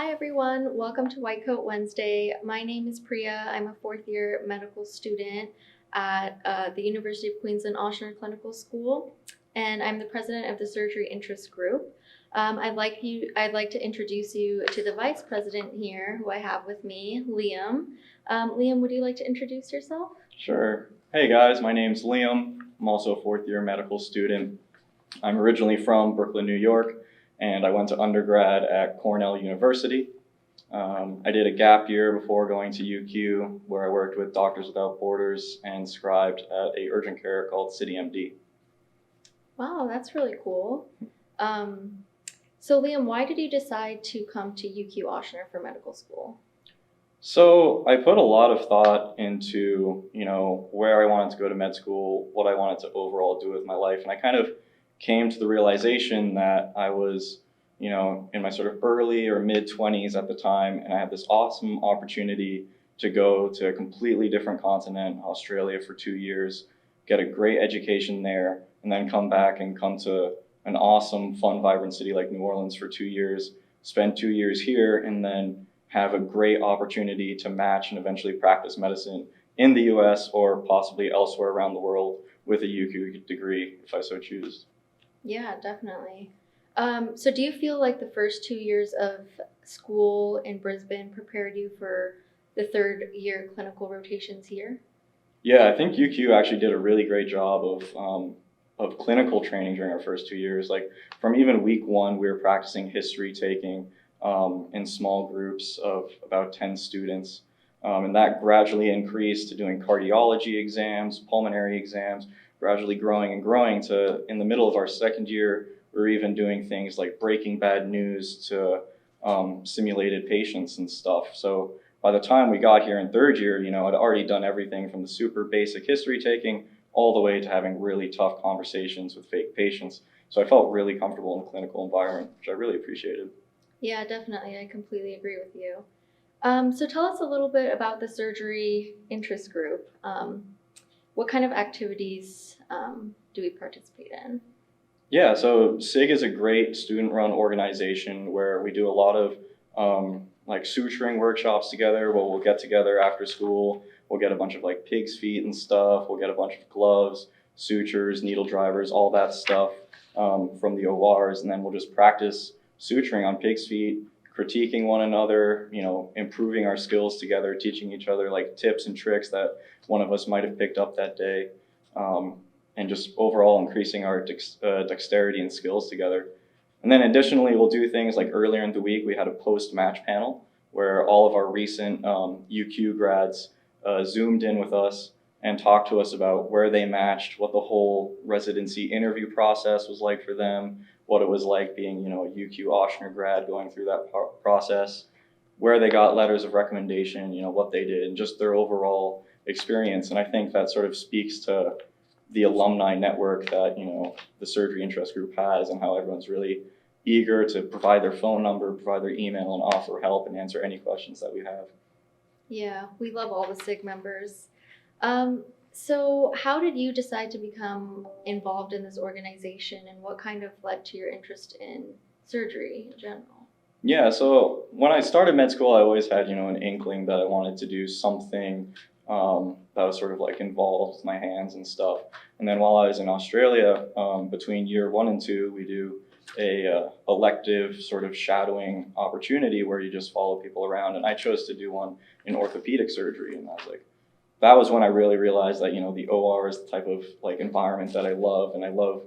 Hi everyone, welcome to White Coat Wednesday. My name is Priya. I'm a fourth year medical student at the University of Queensland Ochsner Clinical School, and I'm the president of the Surgery Interest Group. I'd like to introduce you to the vice president here, who I have with me, Liam. Liam, would you like to introduce yourself? Sure. Hey guys, my name's Liam. I'm also a fourth year medical student. I'm originally from Brooklyn, New York, and I went to undergrad at Cornell University. I did a gap year before going to UQ, where I worked with Doctors Without Borders and scribed at a urgent care called CityMD. Wow, that's really cool. So Liam, why did you decide to come to UQ Ochsner for medical school? So I put a lot of thought into, where I wanted to go to med school, what I wanted to overall do with my life, and I kind of came to the realization that I was, in my sort of early or mid 20s at the time, and I had this awesome opportunity to go to a completely different continent, Australia, for 2 years, get a great education there, and then come back and come to an awesome, fun, vibrant city like New Orleans for 2 years, spend 2 years here, and then have a great opportunity to match and eventually practice medicine in the US or possibly elsewhere around the world with a UQ degree, if I so choose. Yeah, definitely. So do you feel like the first 2 years of school in Brisbane prepared you for the third year clinical rotations here? Yeah, I think UQ actually did a really great job of clinical training during our first 2 years. Like from even week one, we were practicing history taking in small groups of about 10 students. And that gradually increased to doing cardiology exams, pulmonary exams, gradually growing and growing to in the middle of our second year, we were even doing things like breaking bad news to simulated patients and stuff. So by the time we got here in third year, I'd already done everything from the super basic history taking all the way to having really tough conversations with fake patients. So I felt really comfortable in the clinical environment, which I really appreciated. Yeah, definitely. I completely agree with you. So tell us a little bit about the surgery interest group. What kind of activities do we participate in? Yeah, so SIG is a great student-run organization where we do a lot of like suturing workshops together. Where we'll get together after school. We'll get a bunch of like pig's feet and stuff. We'll get a bunch of gloves, sutures, needle drivers, all that stuff from the ORs, and then we'll just practice suturing on pig's feet, critiquing one another, improving our skills together, teaching each other like tips and tricks that one of us might have picked up that day. And just overall increasing our dexterity and skills together. And then additionally, we'll do things like earlier in the week, we had a post-match panel where all of our recent UQ grads zoomed in with us and talked to us about where they matched, what the whole residency interview process was like for them, what it was like being, a UQ Ochsner grad going through that process, where they got letters of recommendation, what they did, and just their overall experience. And I think that sort of speaks to the alumni network that the Surgery Interest Group has, and how everyone's really eager to provide their phone number, provide their email, and offer help and answer any questions that we have. Yeah, we love all the SIG members. So how did you decide to become involved in this organization, and what kind of led to your interest in surgery in general? Yeah, so when I started med school, I always had, an inkling that I wanted to do something that was sort of like involved with my hands and stuff. And then while I was in Australia, between year 1 and 2, we do a elective sort of shadowing opportunity where you just follow people around. And I chose to do one in orthopedic surgery. And I was like, that was when I really realized that, the OR is the type of like environment that I love. And I love,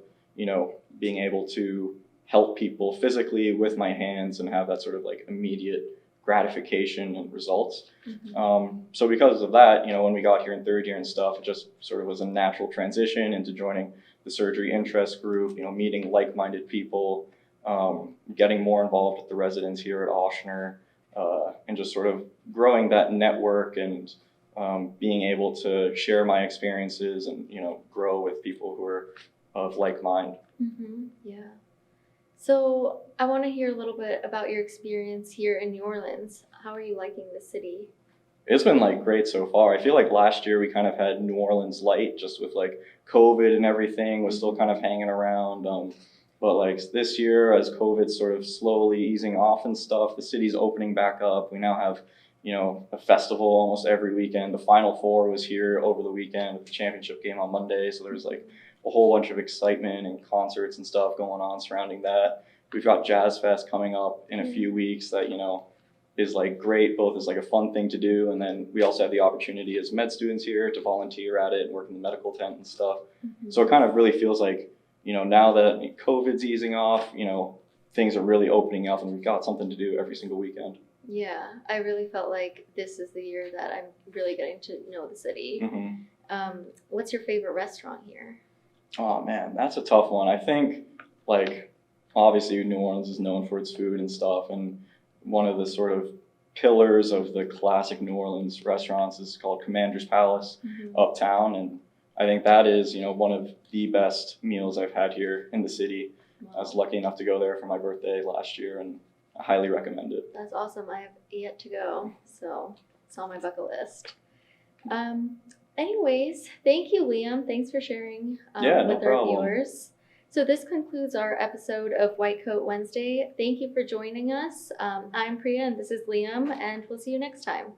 being able to help people physically with my hands and have that sort of like immediate gratification and results. Mm-hmm. So because of that, when we got here in third year and stuff, it just sort of was a natural transition into joining the surgery interest group, meeting like-minded people, getting more involved with the residents here at Ochsner, and just sort of growing that network and being able to share my experiences and, grow with people who are of like mind. Mm-hmm. Yeah. So I want to hear a little bit about your experience here in New Orleans. How are you liking the city? It's been like great so far. I feel like last year we kind of had New Orleans light, just with like COVID and everything was still kind of hanging around. But like this year, as COVID's sort of slowly easing off and stuff, the city's opening back up. We now have, a festival almost every weekend. The Final Four was here over the weekend with the championship game on Monday. So there's like a whole bunch of excitement and concerts and stuff going on surrounding that. We've got Jazz Fest coming up in a few weeks that, is like great, both as like a fun thing to do. And then we also have the opportunity as med students here to volunteer at it and work in the medical tent and stuff. So it kind of really feels like, now that COVID's easing off, things are really opening up and we've got something to do every single weekend. Yeah, I really felt like this is the year that I'm really getting to know the city. What's your favorite restaurant here? Oh man, that's a tough one. I think like obviously New Orleans is known for its food and stuff, and one of the sort of pillars of the classic New Orleans restaurants is called Commander's Palace uptown, and I think that is, one of the best meals I've had here in the city. Wow. I was lucky enough to go there for my birthday last year, and I highly recommend it. That's awesome. I have yet to go, so it's on my bucket list. Anyways, thank you, Liam. Thanks for sharing No with our problem. viewers. So this concludes our episode of White Coat Wednesday. Thank you for joining us. I'm Priya, and this is Liam, and we'll see you next time.